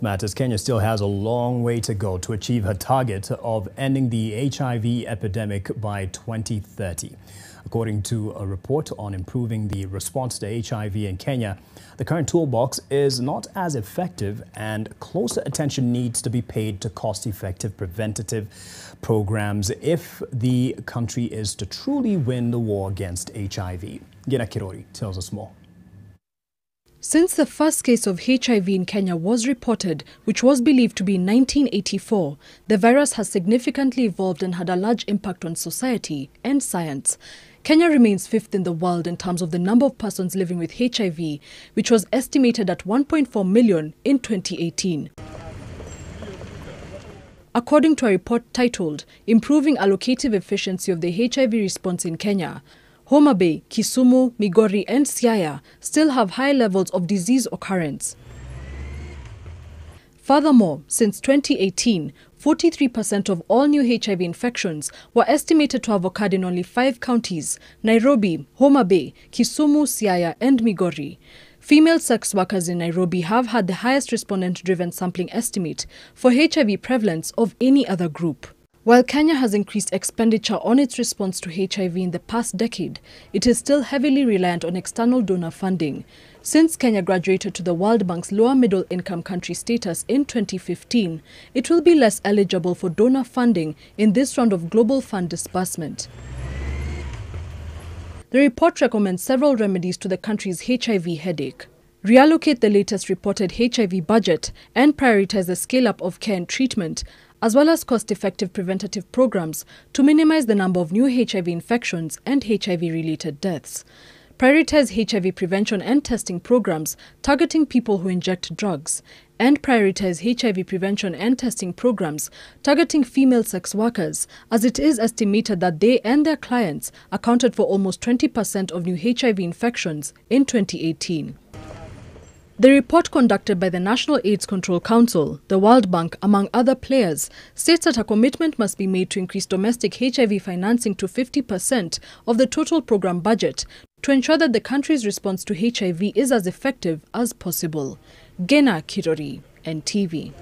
health matters, Kenya still has a long way to go to achieve her target of ending the HIV epidemic by 2030. According to a report on improving the response to HIV in Kenya, the current toolbox is not as effective and closer attention needs to be paid to cost-effective preventative programs if the country is to truly win the war against HIV. Gina Kirori tells us more. Since the first case of HIV in Kenya was reported, which was believed to be in 1984, the virus has significantly evolved and had a large impact on society and science. Kenya remains fifth in the world in terms of the number of persons living with HIV, which was estimated at 1.4 million in 2018. According to a report titled Improving Allocative Efficiency of the HIV Response in Kenya, Homa Bay, Kisumu, Migori and Siaya still have high levels of disease occurrence. Furthermore, since 2018, 43% of all new HIV infections were estimated to have occurred in only 5 counties: Nairobi, Homa Bay, Kisumu, Siaya and Migori. Female sex workers in Nairobi have had the highest respondent-driven sampling estimate for HIV prevalence of any other group. While Kenya has increased expenditure on its response to HIV in the past decade, it is still heavily reliant on external donor funding. Since Kenya graduated to the World Bank's lower middle income country status in 2015, it will be less eligible for donor funding in this round of global fund disbursement. The report recommends several remedies to the country's HIV headache. Reallocate the latest reported HIV budget and prioritize the scale-up of care and treatment, as well as cost-effective preventative programs to minimize the number of new HIV infections and HIV-related deaths. Prioritize HIV prevention and testing programs targeting people who inject drugs, and prioritize HIV prevention and testing programs targeting female sex workers, as it is estimated that they and their clients accounted for almost 20% of new HIV infections in 2018. The report conducted by the National AIDS Control Council, the World Bank, among other players, states that a commitment must be made to increase domestic HIV financing to 50% of the total program budget to ensure that the country's response to HIV is as effective as possible. Gina Kirori, NTV.